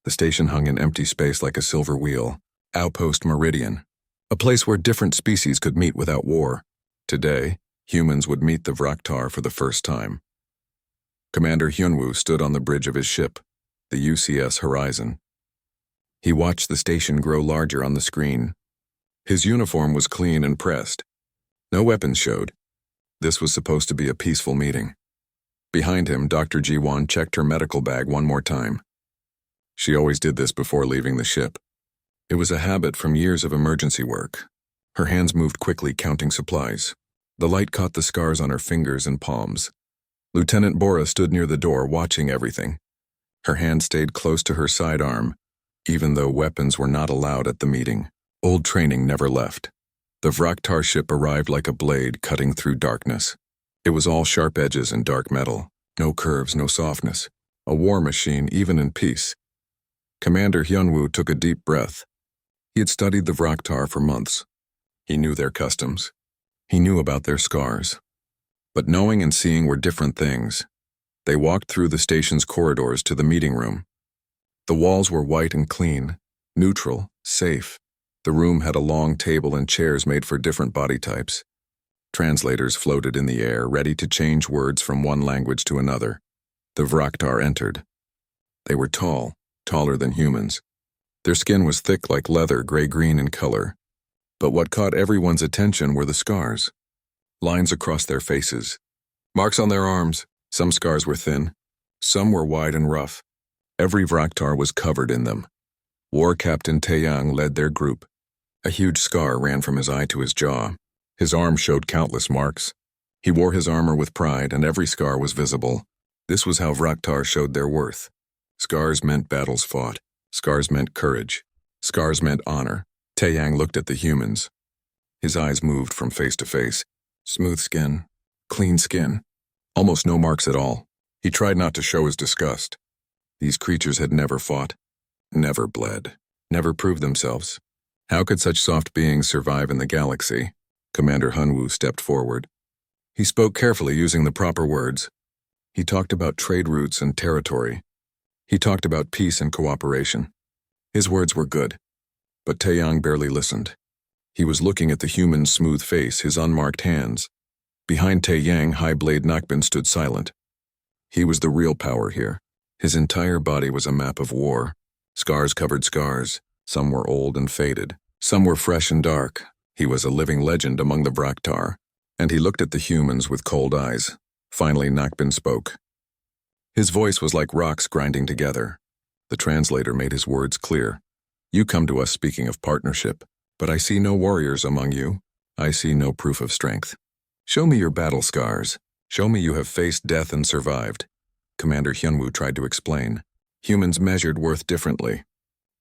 The station hung in empty space like a silver wheel. Outpost Meridian. A place where different species could meet without war. Today, humans would meet the Vraktar for the first time. Commander Hyunwoo stood on the bridge of his ship, the UCS Horizon. He watched the station grow larger on the screen. His uniform was clean and pressed. No weapons showed. This was supposed to be a peaceful meeting. Behind him, Dr. Ji-won checked her medical bag one more time. She always did this before leaving the ship. It was a habit from years of emergency work. Her hands moved quickly, counting supplies. The light caught the scars on her fingers and palms. Lieutenant Bora stood near the door, watching everything. Her hand stayed close to her sidearm, even though weapons were not allowed at the meeting. Old training never left. The Vraktar ship arrived like a blade cutting through darkness. It was all sharp edges and dark metal. No curves, no softness. A war machine, even in peace. Commander Hyunwoo took a deep breath. He had studied the Vraktar for months. He knew their customs. He knew about their scars. But knowing and seeing were different things. They walked through the station's corridors to the meeting room. The walls were white and clean, neutral, safe. The room had a long table and chairs made for different body types. Translators floated in the air, ready to change words from one language to another. The Vraktar entered. They were tall, taller than humans. Their skin was thick like leather, gray-green in color. But what caught everyone's attention were the scars. Lines across their faces. Marks on their arms. Some scars were thin. Some were wide and rough. Every Vraktar was covered in them. War Captain Taeyang led their group. A huge scar ran from his eye to his jaw. His arm showed countless marks. He wore his armor with pride, and every scar was visible. This was how Vraktar showed their worth. Scars meant battles fought. Scars meant courage. Scars meant honor. Taeyang looked at the humans. His eyes moved from face to face. Smooth skin. Clean skin. Almost no marks at all. He tried not to show his disgust. These creatures had never fought. Never bled. Never proved themselves. How could such soft beings survive in the galaxy? Commander Hyunwoo stepped forward. He spoke carefully, using the proper words. He talked about trade routes and territory. He talked about peace and cooperation. His words were good, but Taeyang barely listened. He was looking at the human's smooth face, his unmarked hands. Behind Taeyang, High-Blade Nakbin stood silent. He was the real power here. His entire body was a map of war. Scars covered scars. Some were old and faded. Some were fresh and dark. He was a living legend among the Vraktar, and he looked at the humans with cold eyes. Finally, Nakbin spoke. His voice was like rocks grinding together. The translator made his words clear. You come to us speaking of partnership, but I see no warriors among you. I see no proof of strength. Show me your battle scars. Show me you have faced death and survived. Commander Hyunwoo tried to explain. Humans measured worth differently.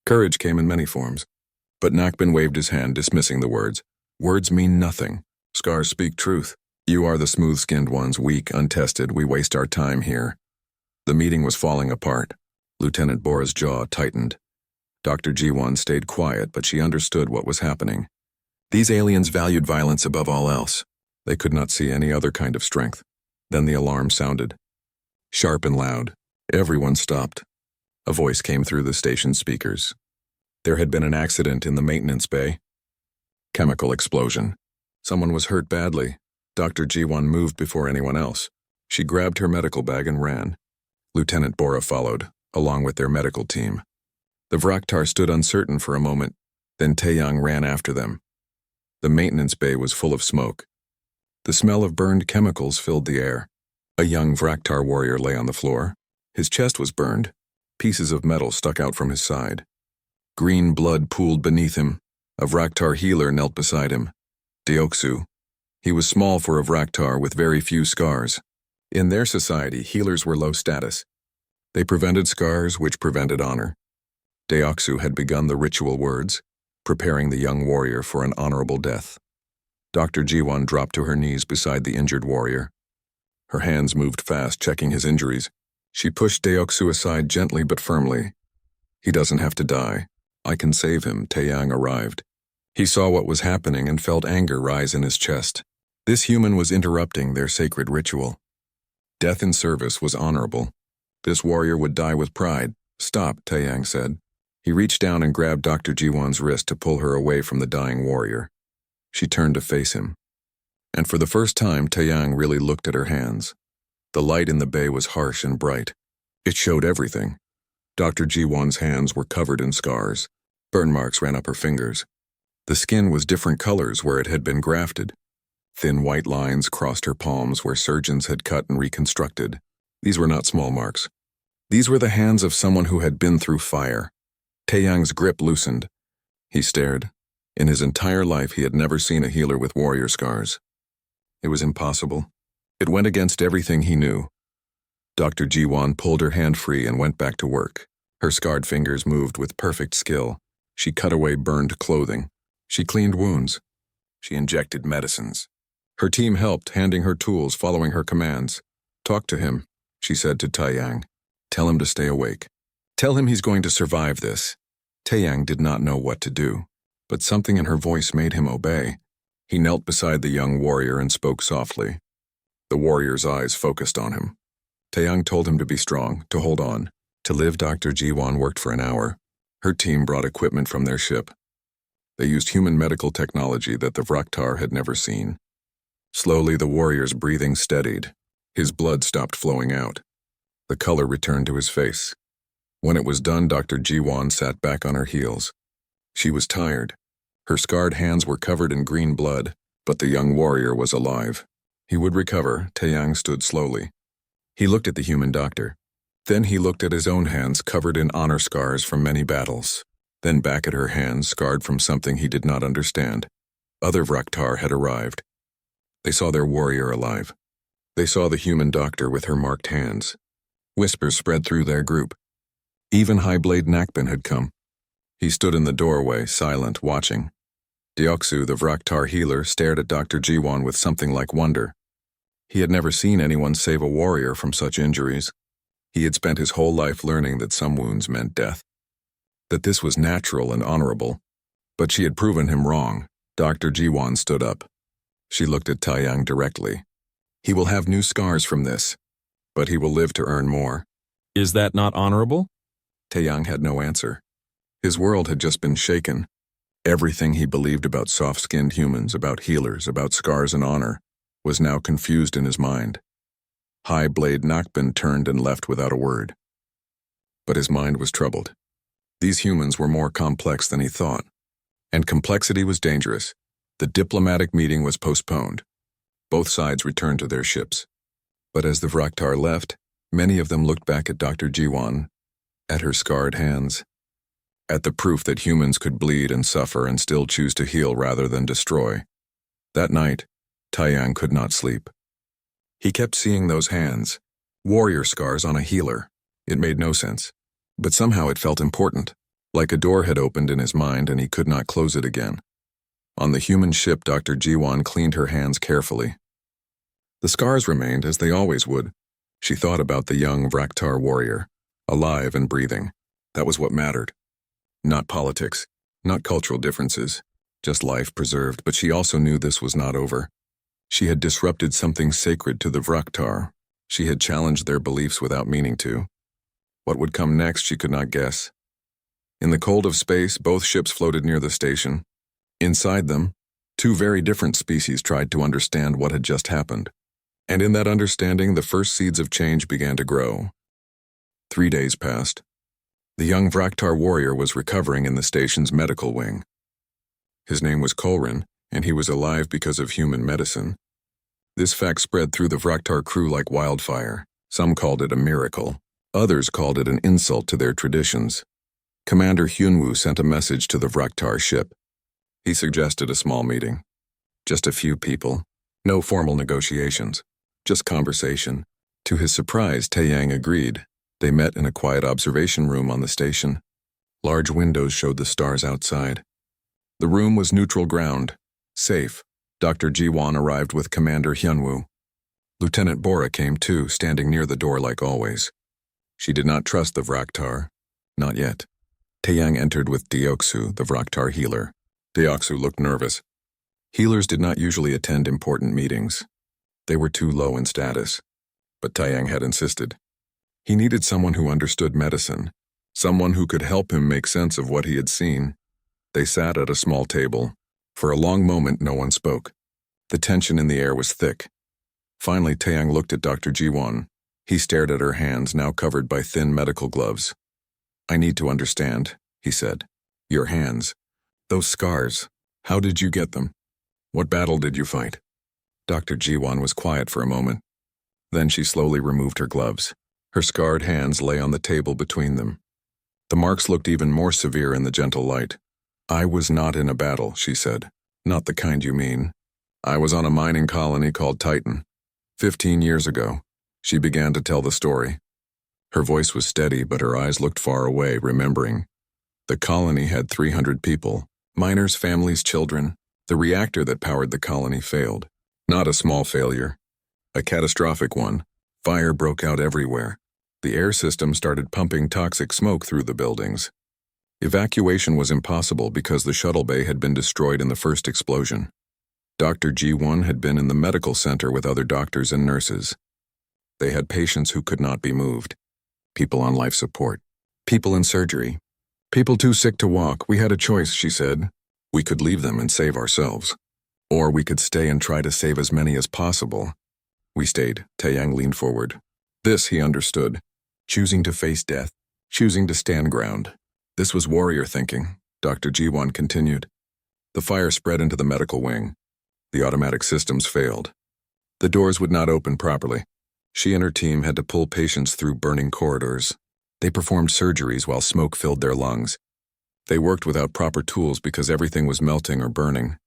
Courage came in many forms. But Nakbin waved his hand, dismissing the words. Words mean nothing. Scars speak truth. You are the smooth-skinned ones, weak, untested. We waste our time here. The meeting was falling apart. Lieutenant Bora's jaw tightened. Dr. Ji-won stayed quiet, but she understood what was happening. These aliens valued violence above all else. They could not see any other kind of strength. Then the alarm sounded. Sharp and loud. Everyone stopped. A voice came through the station speakers. There had been an accident in the maintenance bay. Chemical explosion. Someone was hurt badly. Dr. Ji-won moved before anyone else. She grabbed her medical bag and ran. Lieutenant Bora followed, along with their medical team. The Vraktar stood uncertain for a moment, then Taeyang ran after them. The maintenance bay was full of smoke. The smell of burned chemicals filled the air. A young Vraktar warrior lay on the floor. His chest was burned. Pieces of metal stuck out from his side. Green blood pooled beneath him. A Vraktar healer knelt beside him. Deoksu. He was small for a Vraktar with very few scars. In their society, healers were low status. They prevented scars, which prevented honor. Deoksu had begun the ritual words, preparing the young warrior for an honorable death. Dr. Ji-won dropped to her knees beside the injured warrior. Her hands moved fast, checking his injuries. She pushed Deoksu aside gently but firmly. He doesn't have to die. I can save him. Taeyang arrived. He saw what was happening and felt anger rise in his chest. This human was interrupting their sacred ritual. Death in service was honorable. This warrior would die with pride, "Stop," Taeyang said. He reached down and grabbed Dr. Jiwon's wrist to pull her away from the dying warrior. She turned to face him. And for the first time, Taeyang really looked at her hands. The light in the bay was harsh and bright. It showed everything. Dr. Jiwon's hands were covered in scars. Burn marks ran up her fingers. The skin was different colors where it had been grafted. Thin white lines crossed her palms where surgeons had cut and reconstructed. These were not small marks. These were the hands of someone who had been through fire. Taeyang's grip loosened. He stared. In his entire life, he had never seen a healer with warrior scars. It was impossible. It went against everything he knew. Dr. Jiwon pulled her hand free and went back to work. Her scarred fingers moved with perfect skill. She cut away burned clothing. She cleaned wounds. She injected medicines. Her team helped, handing her tools, following her commands. "Talk to him," she said to Taeyang. "Tell him to stay awake. Tell him he's going to survive this." Taeyang did not know what to do, but something in her voice made him obey. He knelt beside the young warrior and spoke softly. The warrior's eyes focused on him. Taeyang told him to be strong, to hold on, to live. Dr. Jiwon worked for an hour. Her team brought equipment from their ship. They used human medical technology that the Vraktar had never seen. Slowly, the warrior's breathing steadied. His blood stopped flowing out. The color returned to his face. When it was done, Dr. Jiwon sat back on her heels. She was tired. Her scarred hands were covered in green blood, but the young warrior was alive. He would recover. Taeyang stood slowly. He looked at the human doctor. Then he looked at his own hands covered in honor scars from many battles. Then back at her hands scarred from something he did not understand. Other Vraktar had arrived. They saw their warrior alive. They saw the human doctor with her marked hands. Whispers spread through their group. Even Highblade Nakban had come. He stood in the doorway, silent, watching. Deoksu, the Vraktar healer, stared at Dr. Jiwon with something like wonder. He had never seen anyone save a warrior from such injuries. He had spent his whole life learning that some wounds meant death. That this was natural and honorable. But she had proven him wrong. Dr. Jiwon stood up. She looked at Taeyang directly. "He will have new scars from this, but he will live to earn more." "Is that not honorable?" Taeyang had no answer. His world had just been shaken. Everything he believed about soft-skinned humans, about healers, about scars and honor, was now confused in his mind. Highblade Nakban turned and left without a word. But his mind was troubled. These humans were more complex than he thought. And complexity was dangerous. The diplomatic meeting was postponed. Both sides returned to their ships. But as the Vraktar left, many of them looked back at Dr. Jiwon, at her scarred hands, at the proof that humans could bleed and suffer and still choose to heal rather than destroy. That night, Taeyang could not sleep. He kept seeing those hands, warrior scars on a healer. It made no sense, but somehow it felt important, like a door had opened in his mind and he could not close it again. On the human ship, Dr. Jiwon cleaned her hands carefully. The scars remained as they always would. She thought about the young Vraktar warrior, alive and breathing. That was what mattered. Not politics, not cultural differences, just life preserved, but she also knew this was not over. She had disrupted something sacred to the Vraktar. She had challenged their beliefs without meaning to. What would come next she could not guess. In the cold of space, both ships floated near the station. Inside them, two very different species tried to understand what had just happened. And in that understanding, the first seeds of change began to grow. 3 days passed. The young Vraktar warrior was recovering in the station's medical wing. His name was Kolrin, and he was alive because of human medicine. This fact spread through the Vraktar crew like wildfire. Some called it a miracle. Others called it an insult to their traditions. Commander Hyunwoo sent a message to the Vraktar ship. He suggested a small meeting. Just a few people. No formal negotiations. Just conversation. To his surprise, Taeyang agreed. They met in a quiet observation room on the station. Large windows showed the stars outside. The room was neutral ground. Safe. Dr. Jiwon arrived with Commander Hyunwoo. Lieutenant Bora came too, standing near the door like always. She did not trust the Vraktar. Not yet. Taeyang entered with Deoksu, the Vraktar healer. Deoksu looked nervous. Healers did not usually attend important meetings. They were too low in status. But Taeyang had insisted. He needed someone who understood medicine. Someone who could help him make sense of what he had seen. They sat at a small table. For a long moment, no one spoke. The tension in the air was thick. Finally, Taeyang looked at Dr. Jiwon. He stared at her hands, now covered by thin medical gloves. "I need to understand," he said. "Your hands. Those scars. How did you get them? What battle did you fight?" Dr. Jiwon was quiet for a moment. Then she slowly removed her gloves. Her scarred hands lay on the table between them. The marks looked even more severe in the gentle light. "I was not in a battle," she said. "Not the kind you mean. I was on a mining colony called Titan. 15 years ago." She began to tell the story. Her voice was steady, but her eyes looked far away, remembering. The colony had 300 people, miners, families, children. The reactor that powered the colony failed. Not a small failure. A catastrophic one. Fire broke out everywhere. The air system started pumping toxic smoke through the buildings. Evacuation was impossible because the shuttle bay had been destroyed in the first explosion. Dr. G1 had been in the medical center with other doctors and nurses. They had patients who could not be moved. People on life support. People in surgery. People too sick to walk. We had a choice, she said. We could leave them and save ourselves. Or we could stay and try to save as many as possible. We stayed. Taeyang leaned forward. This he understood. Choosing to face death. Choosing to stand ground. This was warrior thinking, Dr. Jiwon continued. The fire spread into the medical wing. The automatic systems failed. The doors would not open properly. She and her team had to pull patients through burning corridors. They performed surgeries while smoke filled their lungs. They worked without proper tools because everything was melting or burning.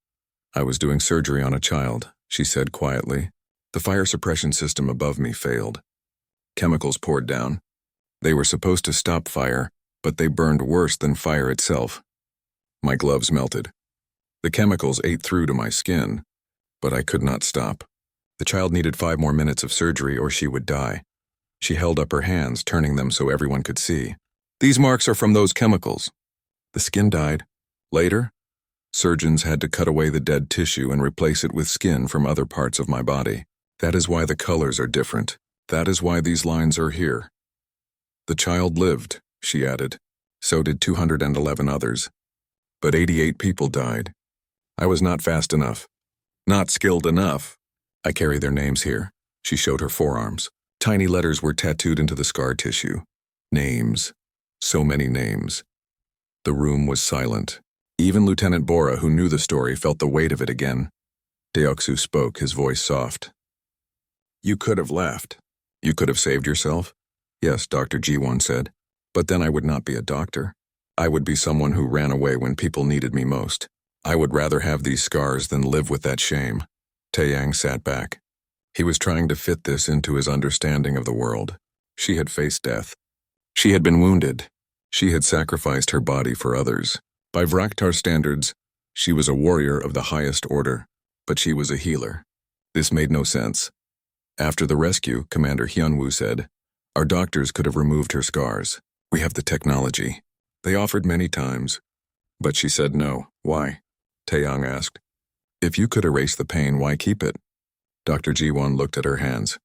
"I was doing surgery on a child," she said quietly. "The fire suppression system above me failed. Chemicals poured down. They were supposed to stop fire, but they burned worse than fire itself. My gloves melted. The chemicals ate through to my skin, but I could not stop. The child needed 5 more minutes of surgery or she would die." She held up her hands, turning them so everyone could see. "These marks are from those chemicals." The skin died. Later, surgeons had to cut away the dead tissue and replace it with skin from other parts of my body. That is why the colors are different. That is why these lines are here. The child lived, she added. So did 211 others. But 88 people died. I was not fast enough. Not skilled enough. I carry their names here. She showed her forearms. Tiny letters were tattooed into the scar tissue. Names. So many names. The room was silent. Even Lieutenant Bora, who knew the story, felt the weight of it again. Deoksu spoke, his voice soft. "You could have left. You could have saved yourself?" "Yes," Dr. Jiwon said. "But then I would not be a doctor. I would be someone who ran away when people needed me most. I would rather have these scars than live with that shame." Taeyang sat back. He was trying to fit this into his understanding of the world. She had faced death. She had been wounded. She had sacrificed her body for others. By Vraktar standards, she was a warrior of the highest order, but she was a healer. This made no sense. After the rescue, Commander Hyunwoo said, "Our doctors could have removed her scars. We have the technology." They offered many times, but she said no. "Why?" Taeyang asked. "If you could erase the pain, why keep it?" Dr. Jiwon looked at her hands.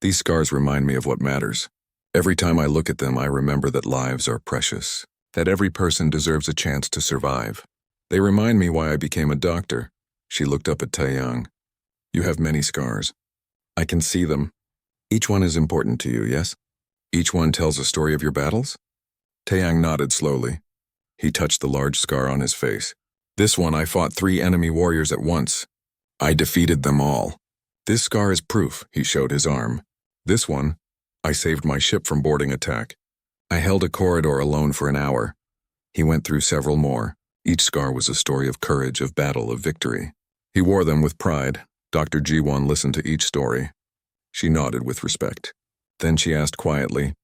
"These scars remind me of what matters. Every time I look at them, I remember that lives are precious, that every person deserves a chance to survive. They remind me why I became a doctor." She looked up at Taeyang. "You have many scars. I can see them. Each one is important to you, yes? Each one tells a story of your battles?" Taeyang nodded slowly. He touched the large scar on his face. "This one, I fought 3 enemy warriors at once. I defeated them all. This scar is proof," he showed his arm. "This one, I saved my ship from boarding attack. I held a corridor alone for an hour." He went through several more. Each scar was a story of courage, of battle, of victory. He wore them with pride. Dr. Jiwon listened to each story. She nodded with respect. Then she asked quietly,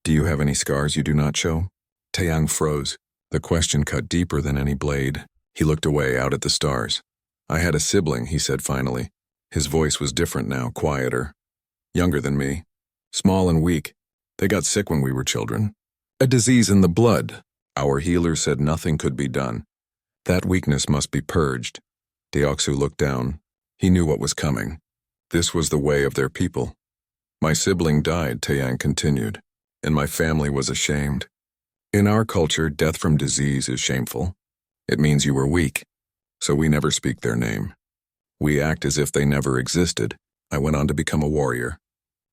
"Do you have any scars you do not show?" Taeyang froze. The question cut deeper than any blade. He looked away out at the stars. "I had a sibling," he said finally. His voice was different now, quieter. "Younger than me. Small and weak. They got sick when we were children. A disease in the blood. Our healer said nothing could be done. That weakness must be purged." Deoksu looked down. He knew what was coming. This was the way of their people. "My sibling died," Taeyang continued, "and my family was ashamed. In our culture, death from disease is shameful. It means you were weak, so we never speak their name. We act as if they never existed. I went on to become a warrior.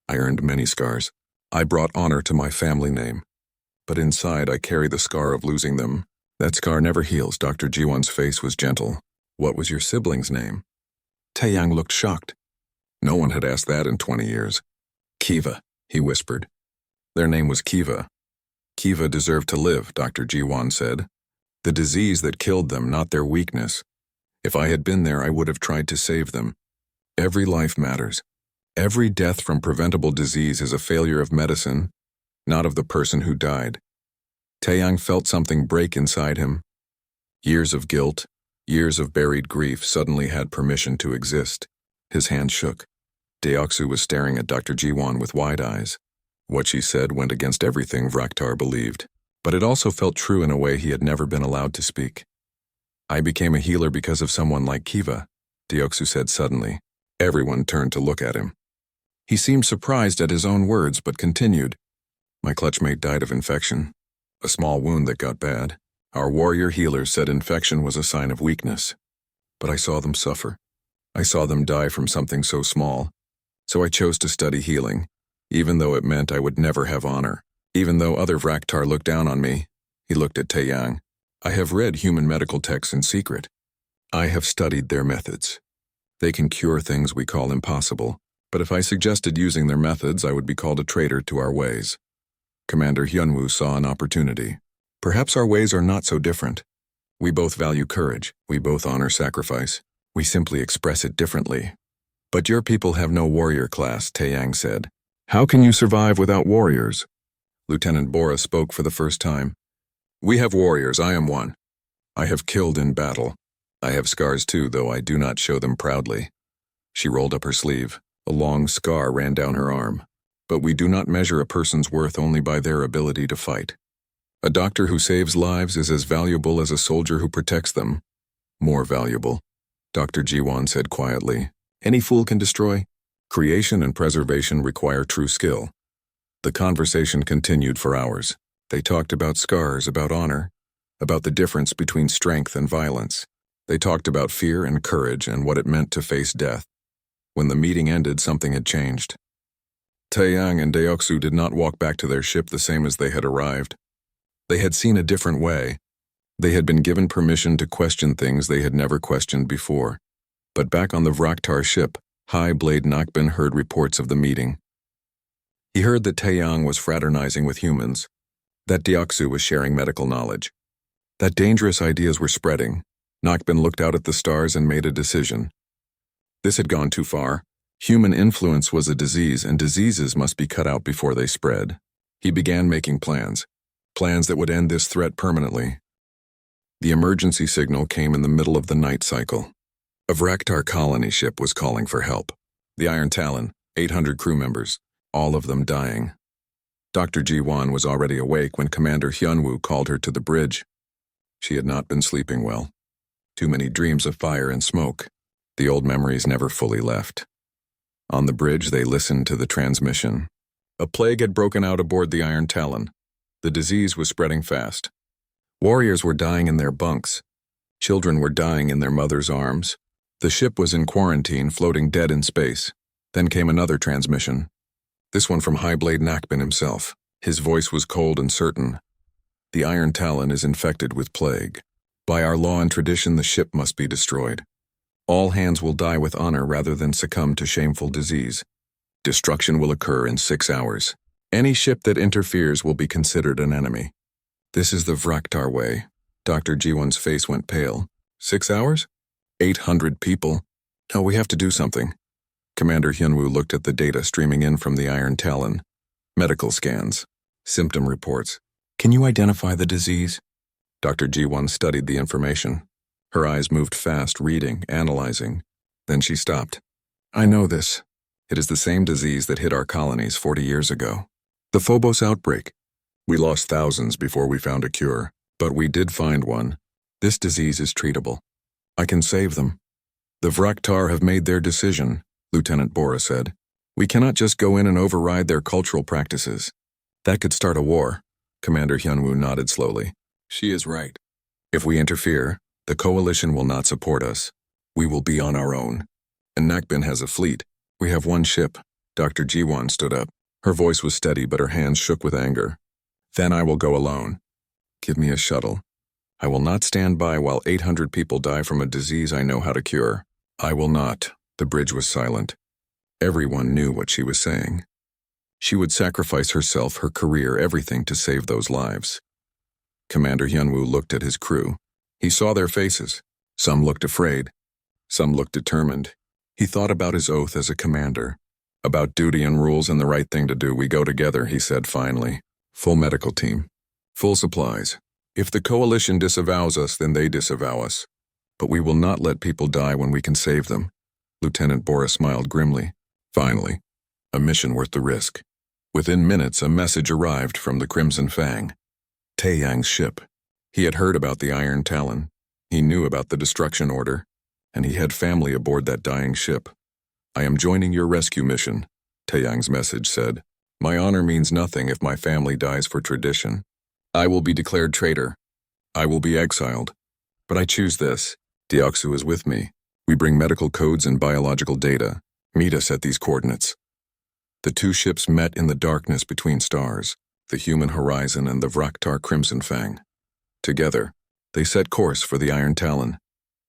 I earned many scars. I brought honor to my family name. But inside, I carry the scar of losing them. That scar never heals. Dr. Jiwon's face was gentle. What was your sibling's name? Taeyang looked shocked. No one had asked that in 20 years. Kiva, he whispered. Their name was Kiva. Kiva deserved to live, Dr. Jiwon said. The disease that killed them, not their weakness. If I had been there, I would have tried to save them. Every life matters. Every death from preventable disease is a failure of medicine, not of the person who died. Taeyang felt something break inside him. Years of guilt, years of buried grief suddenly had permission to exist. His hand shook. Deoksu was staring at Dr. Jiwon with wide eyes. What she said went against everything Vraktar believed, but it also felt true in a way he had never been allowed to speak. I became a healer because of someone like Kiva, Deoksu said suddenly. Everyone turned to look at him. He seemed surprised at his own words, but continued. My clutchmate died of infection, a small wound that got bad. Our warrior healers said infection was a sign of weakness. But I saw them suffer. I saw them die from something so small. So I chose to study healing, even though it meant I would never have honor. Even though other Vraktar looked down on me, he looked at Taeyang. I have read human medical texts in secret. I have studied their methods. They can cure things we call impossible, but if I suggested using their methods, I would be called a traitor to our ways. Commander Hyunwoo saw an opportunity. Perhaps our ways are not so different. We both value courage. We both honor sacrifice. We simply express it differently. But your people have no warrior class, Taeyang said. How can you survive without warriors? Lieutenant Bora spoke for the first time. We have warriors, I am one. I have killed in battle. I have scars too, though I do not show them proudly. She rolled up her sleeve. A long scar ran down her arm. But we do not measure a person's worth only by their ability to fight. A doctor who saves lives is as valuable as a soldier who protects them. More valuable, Dr. Jiwon said quietly. Any fool can destroy. Creation and preservation require true skill. The conversation continued for hours. They talked about scars, about honor, about the difference between strength and violence. They talked about fear and courage and what it meant to face death. When the meeting ended, something had changed. Taeyang and Deoksu did not walk back to their ship the same as they had arrived. They had seen a different way. They had been given permission to question things they had never questioned before. But back on the Vraktar ship, High Blade Nakbin heard reports of the meeting. He heard that Taeyang was fraternizing with humans, that Deoksu was sharing medical knowledge, that dangerous ideas were spreading. Nakbin looked out at the stars and made a decision. This had gone too far. Human influence was a disease, and diseases must be cut out before they spread. He began making plans that would end this threat permanently. The emergency signal came in the middle of the night cycle. A Vraktar colony ship was calling for help. The Iron Talon, 800 crew members, all of them dying. Dr. Jiwon was already awake when Commander Hyunwoo called her to the bridge. She had not been sleeping well. Too many dreams of fire and smoke. The old memories never fully left. On the bridge, they listened to the transmission. A plague had broken out aboard the Iron Talon. The disease was spreading fast. Warriors were dying in their bunks. Children were dying in their mothers' arms. The ship was in quarantine, floating dead in space. Then came another transmission. This one from High Blade Nakbin himself. His voice was cold and certain. The Iron Talon is infected with plague. By our law and tradition, the ship must be destroyed. All hands will die with honor rather than succumb to shameful disease. Destruction will occur in 6 hours. Any ship that interferes will be considered an enemy. This is the Vraktar way. Dr. Jiwon's face went pale. 6 hours? 800 people? No, we have to do something. Commander Hyunwoo looked at the data streaming in from the Iron Talon. Medical scans. Symptom reports. Can you identify the disease? Dr. Jiwon studied the information. Her eyes moved fast, reading, analyzing. Then she stopped. I know this. It is the same disease that hit our colonies 40 years ago. The Phobos outbreak. We lost thousands before we found a cure, but we did find one. This disease is treatable. I can save them. The Vraktar have made their decision, Lieutenant Bora said. We cannot just go in and override their cultural practices. That could start a war. Commander Hyunwoo nodded slowly. She is right. If we interfere, the coalition will not support us. We will be on our own. And Nakbin has a fleet. We have one ship. Dr. Jiwon stood up. Her voice was steady, but her hands shook with anger. Then I will go alone. Give me a shuttle. I will not stand by while 800 people die from a disease I know how to cure. I will not. The bridge was silent. Everyone knew what she was saying. She would sacrifice herself, her career, everything to save those lives. Commander Hyunwoo looked at his crew. He saw their faces. Some looked afraid. Some looked determined. He thought about his oath as a commander. About duty and rules and the right thing to do. We go together, he said finally. Full medical team. Full supplies. If the coalition disavows us, then they disavow us. But we will not let people die when we can save them. Lieutenant Bora smiled grimly. Finally, a mission worth the risk. Within minutes, a message arrived from the Crimson Fang. Taeyang's ship. He had heard about the Iron Talon. He knew about the destruction order, and he had family aboard that dying ship. I am joining your rescue mission, Taeyang's message said. My honor means nothing if my family dies for tradition. I will be declared traitor. I will be exiled. But I choose this. Deoksu is with me. We bring medical codes and biological data. Meet us at these coordinates. The two ships met in the darkness between stars, the human horizon and the Vraktar Crimson Fang. Together, they set course for the Iron Talon.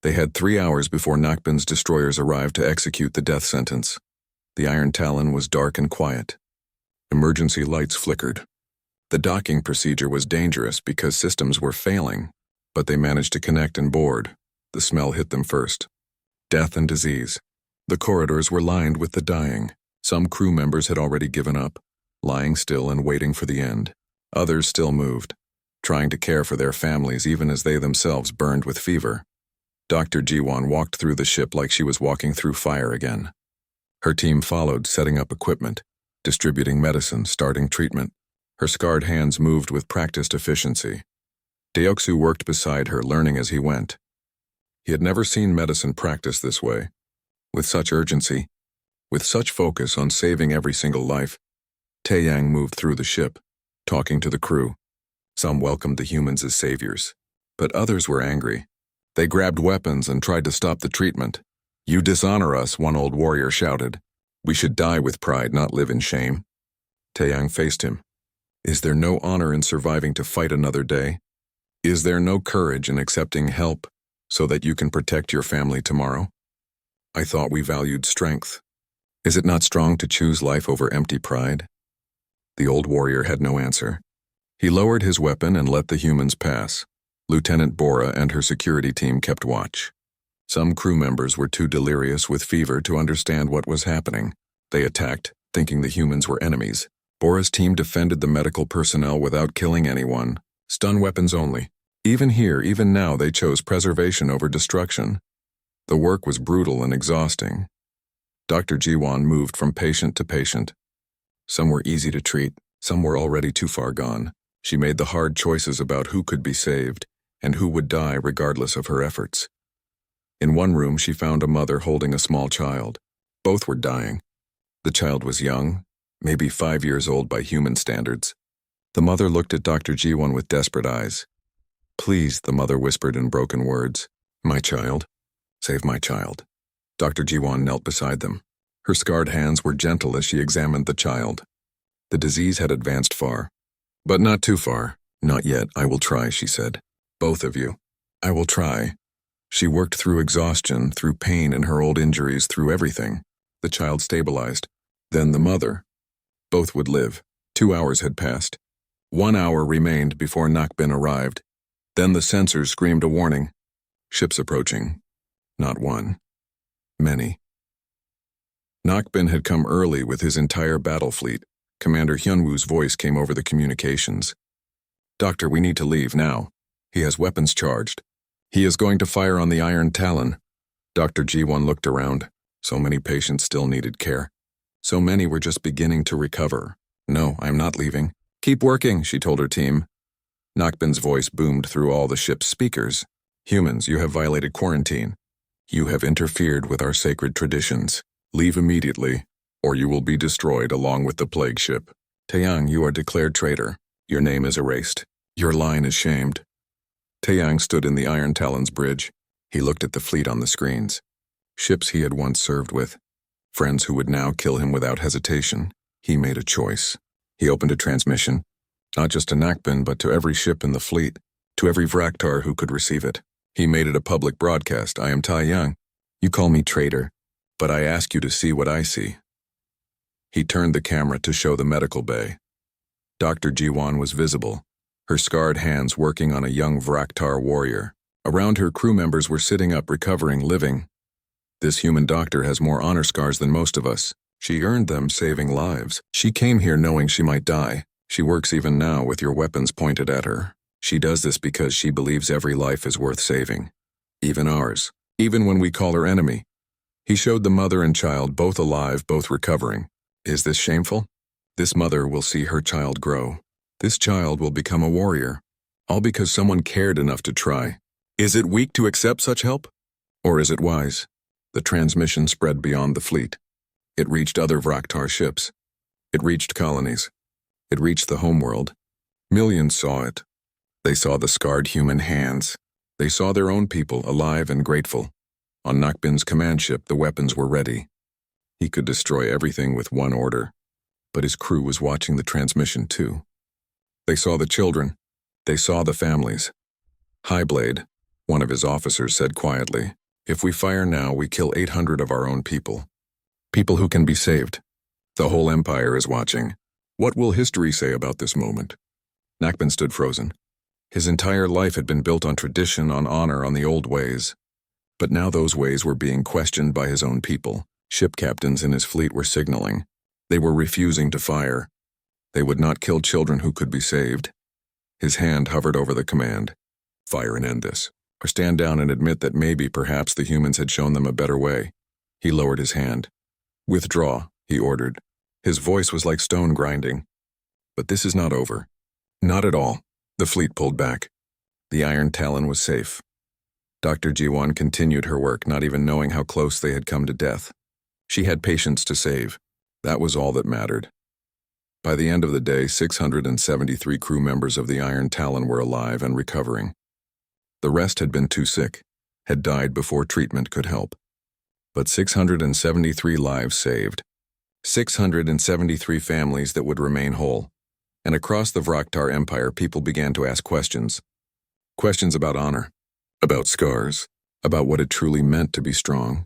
They had 3 hours before Nakbin's destroyers arrived to execute the death sentence. The Iron Talon was dark and quiet. Emergency lights flickered. The docking procedure was dangerous because systems were failing, but they managed to connect and board. The smell hit them first. Death and disease. The corridors were lined with the dying. Some crew members had already given up, lying still and waiting for the end. Others still moved, trying to care for their families even as they themselves burned with fever. Dr. Jiwon walked through the ship like she was walking through fire again. Her team followed, setting up equipment, distributing medicine, starting treatment. Her scarred hands moved with practiced efficiency. Deoksu worked beside her, learning as he went. He had never seen medicine practiced this way. With such urgency, with such focus on saving every single life, Taeyang moved through the ship, talking to the crew. Some welcomed the humans as saviors, but others were angry. They grabbed weapons and tried to stop the treatment. You dishonor us, one old warrior shouted. We should die with pride, not live in shame. Taeyang faced him. Is there no honor in surviving to fight another day? Is there no courage in accepting help so that you can protect your family tomorrow? I thought we valued strength. Is it not strong to choose life over empty pride? The old warrior had no answer. He lowered his weapon and let the humans pass. Lieutenant Bora and her security team kept watch. Some crew members were too delirious with fever to understand what was happening. They attacked, thinking the humans were enemies. Bora's team defended the medical personnel without killing anyone. Stun weapons only. Even here, even now, they chose preservation over destruction. The work was brutal and exhausting. Dr. Jiwon moved from patient to patient. Some were easy to treat, some were already too far gone. She made the hard choices about who could be saved and who would die regardless of her efforts. In one room, she found a mother holding a small child. Both were dying. The child was young, maybe 5 years old by human standards. The mother looked at Dr. Jiwon with desperate eyes. Please, the mother whispered in broken words. My child. Save my child. Dr. Jiwon knelt beside them. Her scarred hands were gentle as she examined the child. The disease had advanced far. But not too far. Not yet. I will try, she said. Both of you. I will try. She worked through exhaustion, through pain and her old injuries, through everything. The child stabilized. Then the mother. Both would live. 2 hours had passed. 1 hour remained before Nakbin arrived. Then the sensors screamed a warning. Ships approaching. Not one. Many. Nakbin had come early with his entire battle fleet. Commander Hyunwoo's voice came over the communications. Doctor, we need to leave now. He has weapons charged. He is going to fire on the Iron Talon. Dr. Jiwon looked around. So many patients still needed care. So many were just beginning to recover. No, I'm not leaving. Keep working, she told her team. Nakbin's voice boomed through all the ship's speakers. Humans, you have violated quarantine. You have interfered with our sacred traditions. Leave immediately, or you will be destroyed along with the plague ship. Taeyang, you are declared traitor. Your name is erased. Your line is shamed. Taeyang stood in the Iron Talon's bridge. He looked at the fleet on the screens. Ships he had once served with. Friends who would now kill him without hesitation. He made a choice. He opened a transmission, not just to Nakban, but to every ship in the fleet, to every Vraktar who could receive it. He made it a public broadcast. I am Taeyang. You call me traitor, but I ask you to see what I see. He turned the camera to show the medical bay. Dr. Jiwan was visible, her scarred hands working on a young Vraktar warrior. Around her, crew members were sitting up, recovering, living. This human doctor has more honor scars than most of us. She earned them saving lives. She came here knowing she might die. She works even now with your weapons pointed at her. She does this because she believes every life is worth saving. Even ours. Even when we call her enemy. He showed the mother and child, both alive, both recovering. Is this shameful? This mother will see her child grow. This child will become a warrior. All because someone cared enough to try. Is it weak to accept such help? Or is it wise? The transmission spread beyond the fleet. It reached other Vraktar ships. It reached colonies. It reached the homeworld. Millions saw it. They saw the scarred human hands. They saw their own people, alive and grateful. On Nakban's command ship, the weapons were ready. He could destroy everything with one order. But his crew was watching the transmission too. They saw the children. They saw the families. Highblade, one of his officers, said quietly, "If we fire now, we kill 800 of our own people. People who can be saved. The whole empire is watching. What will history say about this moment?" Nakban stood frozen. His entire life had been built on tradition, on honor, on the old ways. But now those ways were being questioned by his own people. Ship captains in his fleet were signaling. They were refusing to fire. They would not kill children who could be saved. His hand hovered over the command. Fire and end this. Or stand down and admit that maybe, perhaps, the humans had shown them a better way. He lowered his hand. Withdraw, he ordered. His voice was like stone grinding. But this is not over. Not at all. The fleet pulled back. The Iron Talon was safe. Dr. Jiwan continued her work, not even knowing how close they had come to death. She had patients to save. That was all that mattered. By the end of the day, 673 crew members of the Iron Talon were alive and recovering. The rest had been too sick, had died before treatment could help. But 673 lives saved. 673 families that would remain whole. And across the Vraktar Empire, people began to ask questions. Questions about honor, about scars, about what it truly meant to be strong.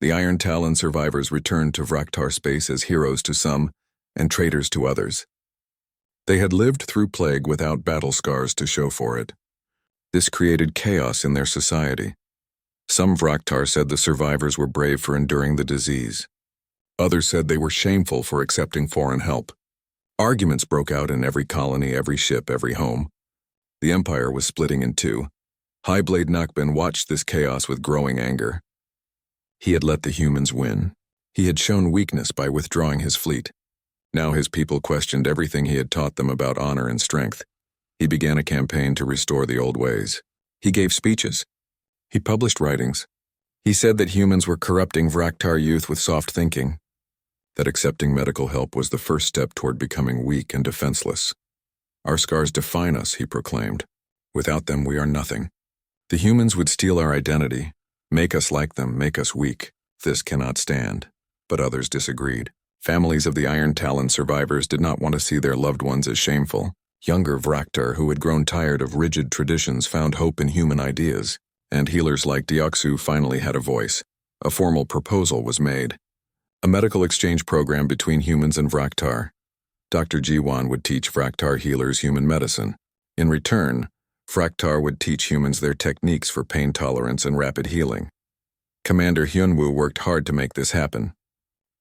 The Iron Talon survivors returned to Vraktar space as heroes to some and traitors to others. They had lived through plague without battle scars to show for it. This created chaos in their society. Some Vraktar said the survivors were brave for enduring the disease. Others said they were shameful for accepting foreign help. Arguments broke out in every colony, every ship, every home. The Empire was splitting in two. Highblade Nakban watched this chaos with growing anger. He had let the humans win. He had shown weakness by withdrawing his fleet. Now his people questioned everything he had taught them about honor and strength. He began a campaign to restore the old ways. He gave speeches. He published writings. He said that humans were corrupting Vraktar youth with soft thinking, that accepting medical help was the first step toward becoming weak and defenseless. Our scars define us, he proclaimed. Without them, we are nothing. The humans would steal our identity, make us like them, make us weak. This cannot stand. But others disagreed. Families of the Iron Talon survivors did not want to see their loved ones as shameful. Younger Vraktar who had grown tired of rigid traditions found hope in human ideas, and healers like Deoxu finally had a voice. A formal proposal was made. A medical exchange program between humans and Vraktar. Dr. Jiwan would teach Vraktar healers human medicine. In return, Vraktar would teach humans their techniques for pain tolerance and rapid healing. Commander Hyunwoo worked hard to make this happen.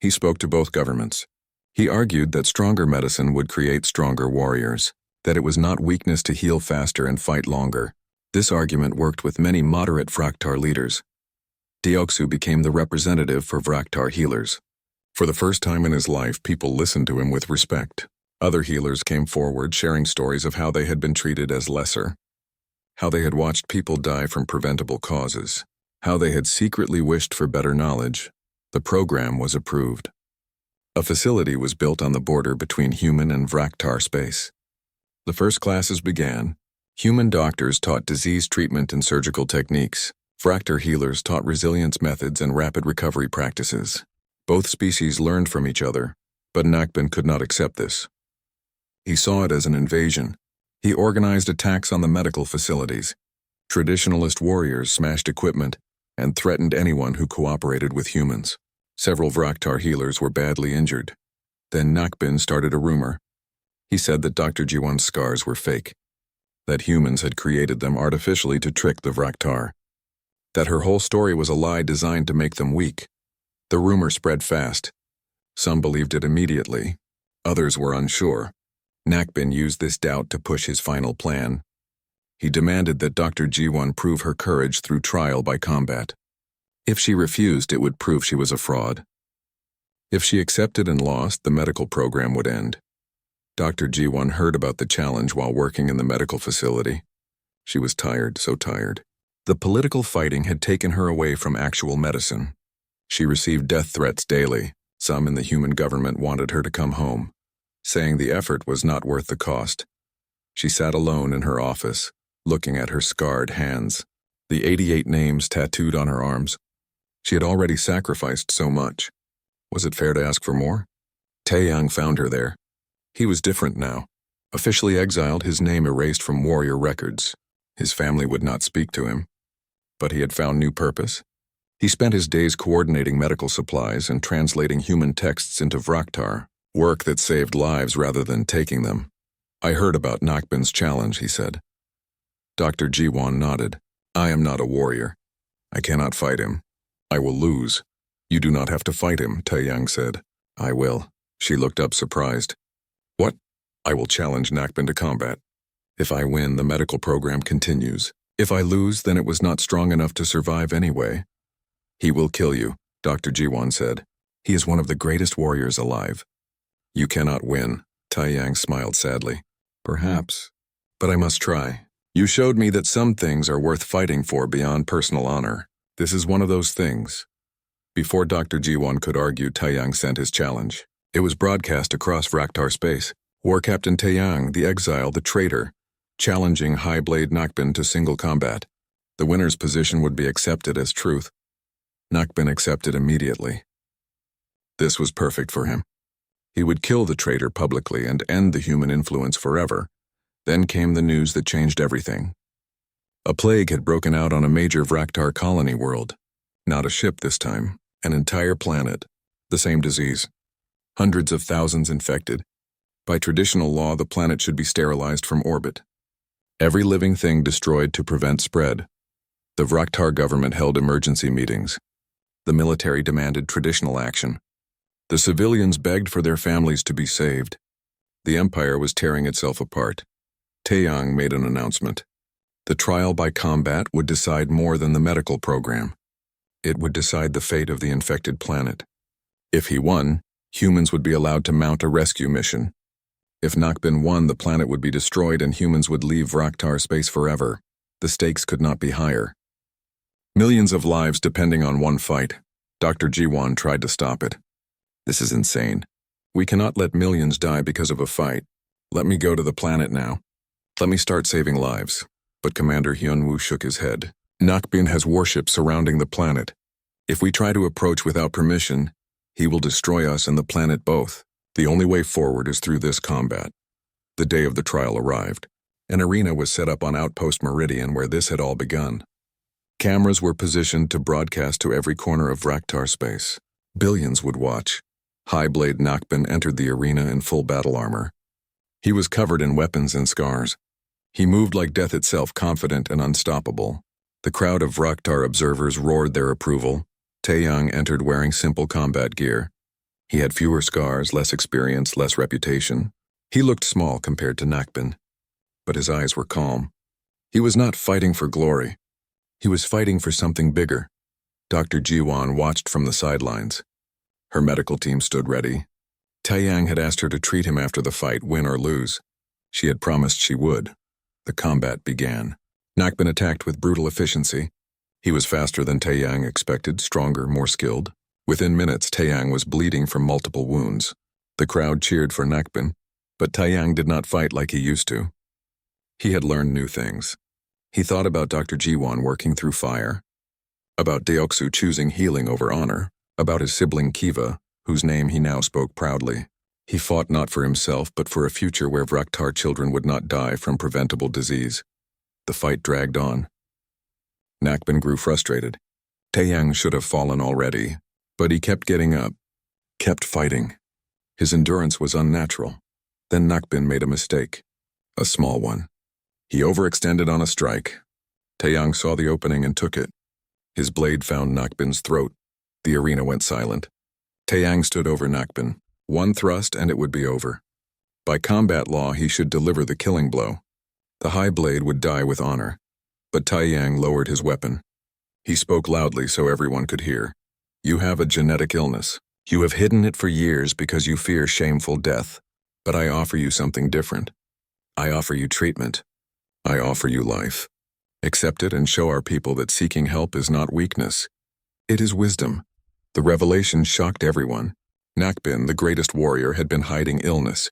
He spoke to both governments. He argued that stronger medicine would create stronger warriors, that it was not weakness to heal faster and fight longer. This argument worked with many moderate Vraktar leaders. Deoxu became the representative for Vraktar healers. For the first time in his life, people listened to him with respect. Other healers came forward sharing stories of how they had been treated as lesser, how they had watched people die from preventable causes, how they had secretly wished for better knowledge. The program was approved. A facility was built on the border between human and Vraktar space. The first classes began. Human doctors taught disease treatment and surgical techniques. Fractor healers taught resilience methods and rapid recovery practices. Both species learned from each other, but Nakbin could not accept this. He saw it as an invasion. He organized attacks on the medical facilities. Traditionalist warriors smashed equipment and threatened anyone who cooperated with humans. Several Vraktar healers were badly injured. Then Nakbin started a rumor. He said that Dr. Jiwan's scars were fake, that humans had created them artificially to trick the Vraktar, that her whole story was a lie designed to make them weak. The rumor spread fast. Some believed it immediately. Others were unsure. Nakbin used this doubt to push his final plan. He demanded that Dr. Jiwan prove her courage through trial by combat. If she refused, it would prove she was a fraud. If she accepted and lost, the medical program would end. Dr. Jiwan heard about the challenge while working in the medical facility. She was tired, so tired. The political fighting had taken her away from actual medicine. She received death threats daily. Some in the human government wanted her to come home, saying the effort was not worth the cost. She sat alone in her office, looking at her scarred hands, the 88 names tattooed on her arms. She had already sacrificed so much. Was it fair to ask for more? Taeyang found her there. He was different now. Officially exiled, his name erased from warrior records. His family would not speak to him. But he had found new purpose. He spent his days coordinating medical supplies and translating human texts into Vraktar, work that saved lives rather than taking them. I heard about Nakbin's challenge, he said. Dr. Jiwan nodded. I am not a warrior. I cannot fight him. I will lose. You do not have to fight him, Taeyang said. I will. She looked up surprised. What? I will challenge Nakbin to combat. If I win, the medical program continues. If I lose, then it was not strong enough to survive anyway. He will kill you, Dr. Jiwan said. He is one of the greatest warriors alive. You cannot win, Taeyang smiled sadly. Perhaps. But I must try. You showed me that some things are worth fighting for beyond personal honor. This is one of those things. Before Dr. Jiwan could argue, Taeyang sent his challenge. It was broadcast across Vraktar space. War Captain Taeyang, the exile, the traitor, challenging High Blade Nakbin to single combat. The winner's position would be accepted as truth. Nakbin accepted immediately. This was perfect for him. He would kill the traitor publicly and end the human influence forever. Then came the news that changed everything. A plague had broken out on a major Vraktar colony world. Not a ship this time, an entire planet. The same disease. Hundreds of thousands infected. By traditional law, the planet should be sterilized from orbit. Every living thing destroyed to prevent spread. The Vraktar government held emergency meetings. The military demanded traditional action. The civilians begged for their families to be saved. The empire was tearing itself apart. Taeyang made an announcement. The trial by combat would decide more than the medical program. It would decide the fate of the infected planet. If he won, humans would be allowed to mount a rescue mission. If Nakbin won, the planet would be destroyed and humans would leave Vraktar space forever. The stakes could not be higher. Millions of lives depending on one fight. Dr. Jiwan tried to stop it. This is insane. We cannot let millions die because of a fight. Let me go to the planet now. Let me start saving lives. But Commander Hyunwoo shook his head. Nakbin has warships surrounding the planet. If we try to approach without permission, he will destroy us and the planet both. The only way forward is through this combat. The day of the trial arrived. An arena was set up on Outpost Meridian where this had all begun. Cameras were positioned to broadcast to every corner of Vraktar space. Billions would watch. High Blade Nakbin entered the arena in full battle armor. He was covered in weapons and scars. He moved like death itself, confident and unstoppable. The crowd of Vraktar observers roared their approval. Taeyang entered wearing simple combat gear. He had fewer scars, less experience, less reputation. He looked small compared to Nakbin, but his eyes were calm. He was not fighting for glory. He was fighting for something bigger. Dr. Jiwan watched from the sidelines. Her medical team stood ready. Taeyang had asked her to treat him after the fight, win or lose. She had promised she would. The combat began. Nakbin attacked with brutal efficiency. He was faster than Taeyang expected, stronger, more skilled. Within minutes, Taeyang was bleeding from multiple wounds. The crowd cheered for Nakbin. But Taiyang did not fight like he used to. He had learned new things. He thought about Dr. Jiwan working through fire, about Deoksu choosing healing over honor, about his sibling Kiva, whose name he now spoke proudly. He fought not for himself but for a future where Vraktar children would not die from preventable disease. The fight dragged on. Nakben grew frustrated. Taeyang should have fallen already, but he kept getting up, kept fighting. His endurance was unnatural. Then Nakben made a mistake. A small one. He overextended on a strike. Taeyang saw the opening and took it. His blade found Nakben's throat. The arena went silent. Taeyang stood over Nakben. One thrust and it would be over. By combat law, he should deliver the killing blow. The high blade would die with honor. But Taeyang lowered his weapon. He spoke loudly so everyone could hear. You have a genetic illness. You have hidden it for years because you fear shameful death. But I offer you something different. I offer you treatment. I offer you life. Accept it and show our people that seeking help is not weakness. It is wisdom. The revelation shocked everyone. Nakben, the greatest warrior, had been hiding illness.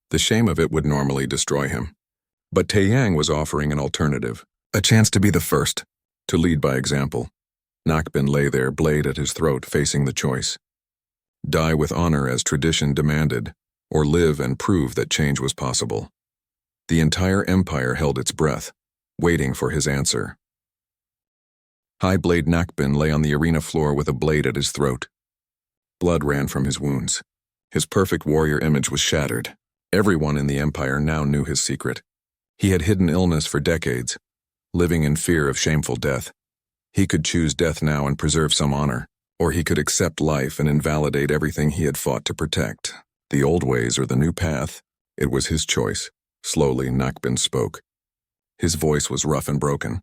The shame of it would normally destroy him. But Taeyang was offering an alternative, a chance to be the first, to lead by example. Nakben lay there, blade at his throat, facing the choice. Die with honor as tradition demanded, or live and prove that change was possible. The entire empire held its breath, waiting for his answer. High Blade Nakben lay on the arena floor with a blade at his throat. Blood ran from his wounds. His perfect warrior image was shattered. Everyone in the empire now knew his secret. He had hidden illness for decades, living in fear of shameful death. He could choose death now and preserve some honor, or he could accept life and invalidate everything he had fought to protect. The old ways or the new path, it was his choice. Slowly, Nakben spoke. His voice was rough and broken.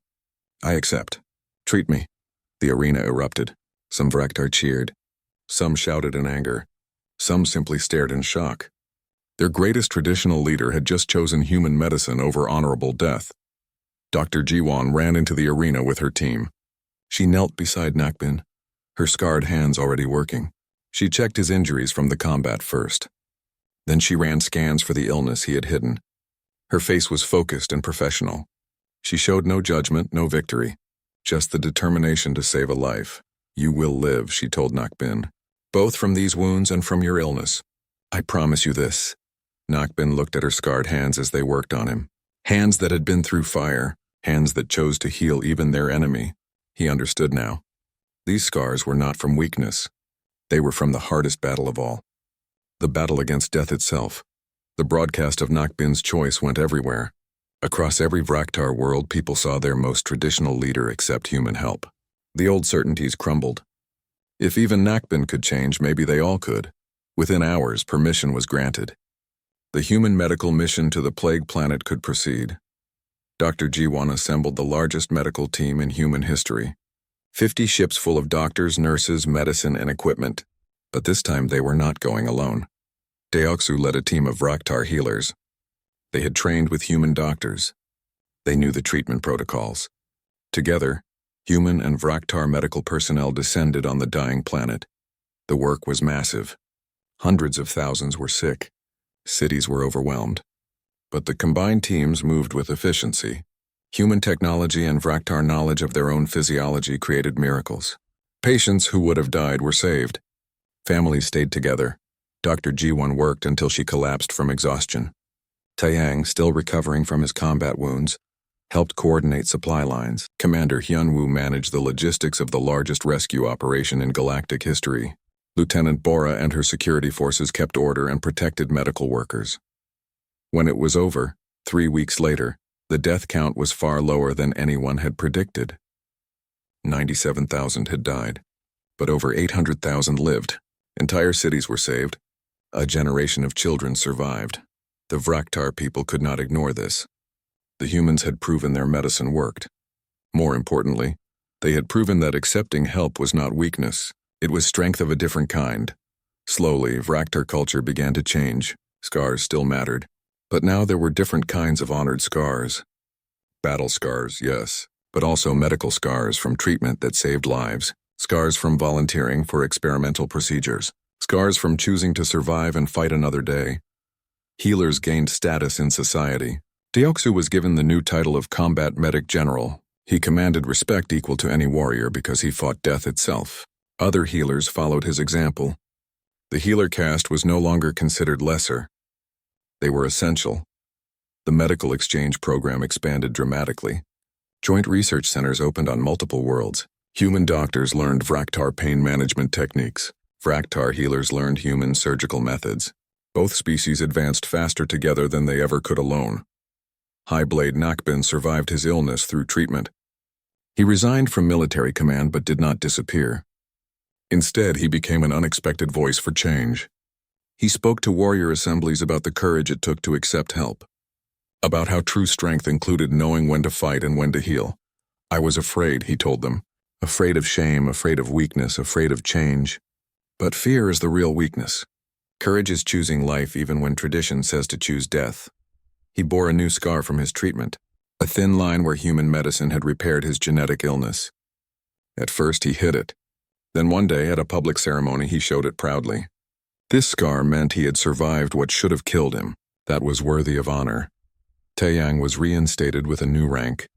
I accept. Treat me. The arena erupted. Some Vraktar cheered. Some shouted in anger. Some simply stared in shock. Their greatest traditional leader had just chosen human medicine over honorable death. Dr. Jiwan ran into the arena with her team. She knelt beside Nakben, her scarred hands already working. She checked his injuries from the combat first. Then she ran scans for the illness he had hidden. Her face was focused and professional. She showed no judgment, no victory, just the determination to save a life. You will live, she told Nakben, both from these wounds and from your illness. I promise you this. Nakben looked at her scarred hands as they worked on him. Hands that had been through fire, hands that chose to heal even their enemy. He understood now. These scars were not from weakness. They were from the hardest battle of all. The battle against death itself. The broadcast of Nakben's choice went everywhere. Across every Vraktar world, people saw their most traditional leader accept human help. The old certainties crumbled. If even Nakben could change, maybe they all could. Within hours, permission was granted. The human medical mission to the plague planet could proceed. Dr. Jiwan assembled the largest medical team in human history. 50 ships full of doctors, nurses, medicine, and equipment. But this time they were not going alone. Deoksu led a team of Vraktar healers. They had trained with human doctors. They knew the treatment protocols. Together, human and Vraktar medical personnel descended on the dying planet. The work was massive. Hundreds of thousands were sick. Cities were overwhelmed. But the combined teams moved with efficiency. Human technology and Vraktar knowledge of their own physiology created miracles. Patients who would have died were saved. Families stayed together. Dr. Jiwan worked until she collapsed from exhaustion. Taeyang, still recovering from his combat wounds, helped coordinate supply lines. Commander Hyunwoo managed the logistics of the largest rescue operation in galactic history. Lieutenant Bora and her security forces kept order and protected medical workers. When it was over, 3 weeks later, the death count was far lower than anyone had predicted. 97,000 had died, but over 800,000 lived. Entire cities were saved. A generation of children survived. The Vraktar people could not ignore this. The humans had proven their medicine worked. More importantly, they had proven that accepting help was not weakness. It was strength of a different kind. Slowly, Vraktar culture began to change. Scars still mattered. But now there were different kinds of honored scars. Battle scars, yes, but also medical scars from treatment that saved lives. Scars from volunteering for experimental procedures. Scars from choosing to survive and fight another day. Healers gained status in society. Deoxu was given the new title of Combat Medic General. He commanded respect equal to any warrior because he fought death itself. Other healers followed his example. The healer caste was no longer considered lesser. They were essential. The medical exchange program expanded dramatically. Joint research centers opened on multiple worlds. Human doctors learned Vraktar pain management techniques. Vraktar healers learned human surgical methods. Both species advanced faster together than they ever could alone. Highblade Nakbin survived his illness through treatment. He resigned from military command but did not disappear. Instead, he became an unexpected voice for change. He spoke to warrior assemblies about the courage it took to accept help, about how true strength included knowing when to fight and when to heal. I was afraid, he told them. Afraid of shame, afraid of weakness, afraid of change. But fear is the real weakness. Courage is choosing life even when tradition says to choose death. He bore a new scar from his treatment, a thin line where human medicine had repaired his genetic illness. At first he hid it. Then one day at a public ceremony he showed it proudly. This scar meant he had survived what should have killed him. That was worthy of honor. Taeyang was reinstated with a new rank,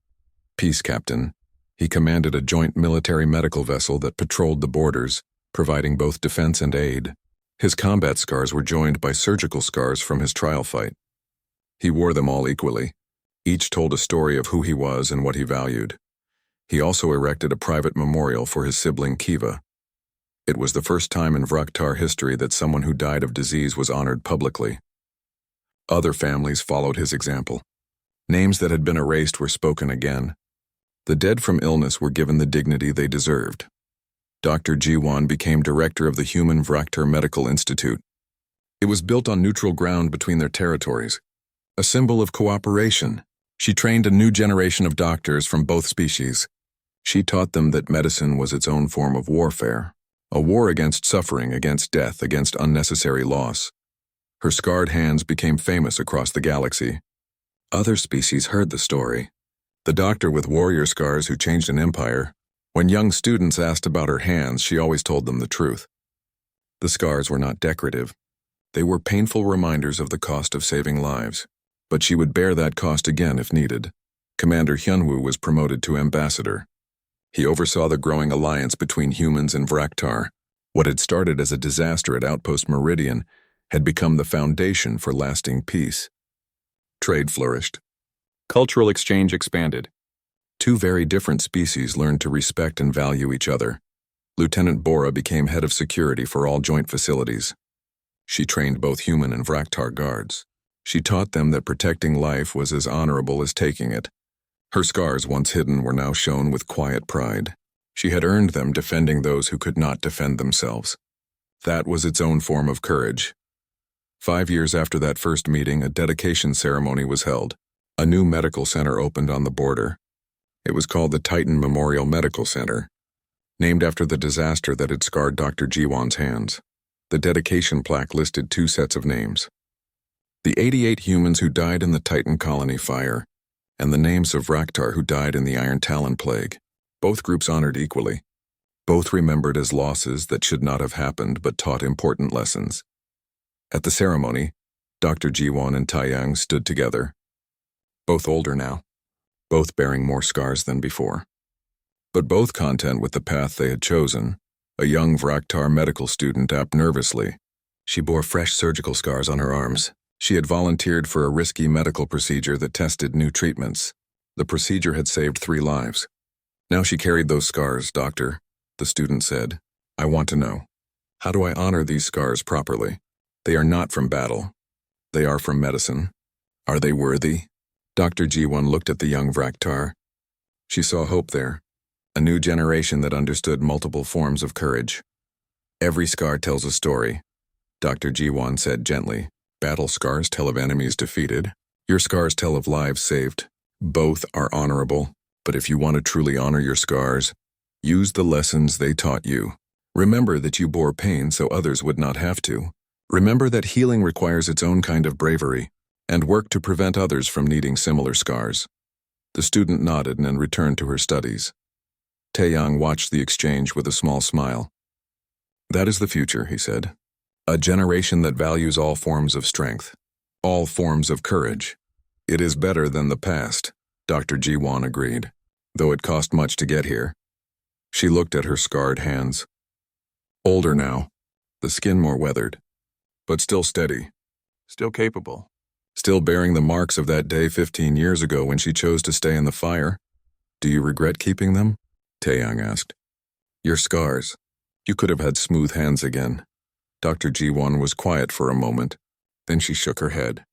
Peace Captain. He commanded a joint military medical vessel that patrolled the borders, providing both defense and aid. His combat scars were joined by surgical scars from his trial fight. He wore them all equally. Each told a story of who he was and what he valued. He also erected a private memorial for his sibling Kiva. It was the first time in Vraktar history that someone who died of disease was honored publicly. Other families followed his example. Names that had been erased were spoken again. The dead from illness were given the dignity they deserved. Dr. Jiwan became director of the Human Vraktar Medical Institute. It was built on neutral ground between their territories, a symbol of cooperation. She trained a new generation of doctors from both species. She taught them that medicine was its own form of warfare, a war against suffering, against death, against unnecessary loss. Her scarred hands became famous across the galaxy. Other species heard the story. The doctor with warrior scars who changed an empire. When young students asked about her hands, she always told them the truth. The scars were not decorative. They were painful reminders of the cost of saving lives. But she would bear that cost again if needed. Commander Hyunwoo was promoted to ambassador. He oversaw the growing alliance between humans and Vraktar. What had started as a disaster at Outpost Meridian had become the foundation for lasting peace. Trade flourished. Cultural exchange expanded. Two very different species learned to respect and value each other. Lieutenant Bora became head of security for all joint facilities. She trained both human and Vraktar guards. She taught them that protecting life was as honorable as taking it. Her scars, once hidden, were now shown with quiet pride. She had earned them defending those who could not defend themselves. That was its own form of courage. 5 years after that first meeting, a dedication ceremony was held. A new medical center opened on the border. It was called the Titan Memorial Medical Center, named after the disaster that had scarred Dr. Jiwan's hands. The dedication plaque listed 2 sets of names: the 88 humans who died in the Titan colony fire, and the names of Vraktar who died in the Iron Talon plague. Both groups honored equally. Both remembered as losses that should not have happened but taught important lessons. At the ceremony, Dr. Jiwan and Taeyang stood together. Both older now, both bearing more scars than before. But both content with the path they had chosen. A young Vraktar medical student apped nervously. She bore fresh surgical scars on her arms. She had volunteered for a risky medical procedure that tested new treatments. The procedure had saved 3 lives. Now she carried those scars, Doctor, the student said. I want to know. How do I honor these scars properly? They are not from battle. They are from medicine. Are they worthy? Dr. Jiwan looked at the young Vraktar. She saw hope there, a new generation that understood multiple forms of courage. Every scar tells a story, Dr. Jiwan said gently. Battle scars tell of enemies defeated. Your scars tell of lives saved. Both are honorable, but if you want to truly honor your scars, use the lessons they taught you. Remember that you bore pain so others would not have to. Remember that healing requires its own kind of bravery, and work to prevent others from needing similar scars. The student nodded and returned to her studies. Taeyang watched the exchange with a small smile. That is the future, he said. A generation that values all forms of strength. all forms of courage. It is better than the past, Dr. Jiwon agreed, though it cost much to get here. She looked at her scarred hands. Older now, the skin more weathered, but still steady, still capable, still bearing the marks of that day 15 years ago when she chose to stay in the fire. Do you regret keeping them? Taeyang asked. Your scars. You could have had smooth hands again. Dr. Jiwon was quiet for a moment. Then she shook her head.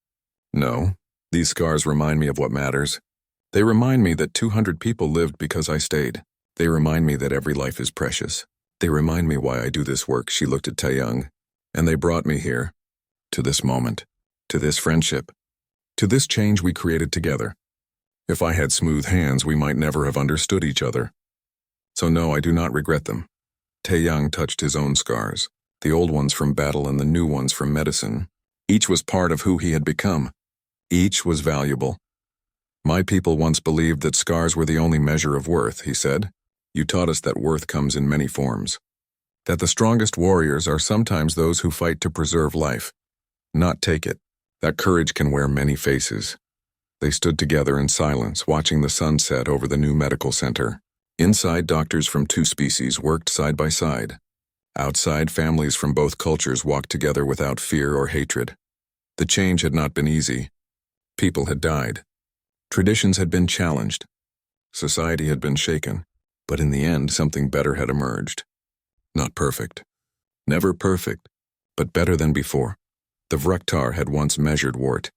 No, these scars remind me of what matters. They remind me that 200 people lived because I stayed. They remind me that every life is precious. They remind me why I do this work. She looked at Taeyang. And they brought me here. To this moment. To this friendship. To this change we created together. If I had smooth hands, we might never have understood each other. So no, I do not regret them. Taeyang touched his own scars, the old ones from battle and the new ones from medicine. Each was part of who he had become. Each was valuable. My people once believed that scars were the only measure of worth, he said. You taught us that worth comes in many forms. That the strongest warriors are sometimes those who fight to preserve life, not take it. That courage can wear many faces. They stood together in silence, watching the sun set over the new medical center. Inside, doctors from two species worked side by side. Outside, families from both cultures walked together without fear or hatred. The change had not been easy. People had died. Traditions had been challenged. Society had been shaken. But in the end, something better had emerged. Not perfect. Never perfect, but better than before. The Vruktar had once measured Wart.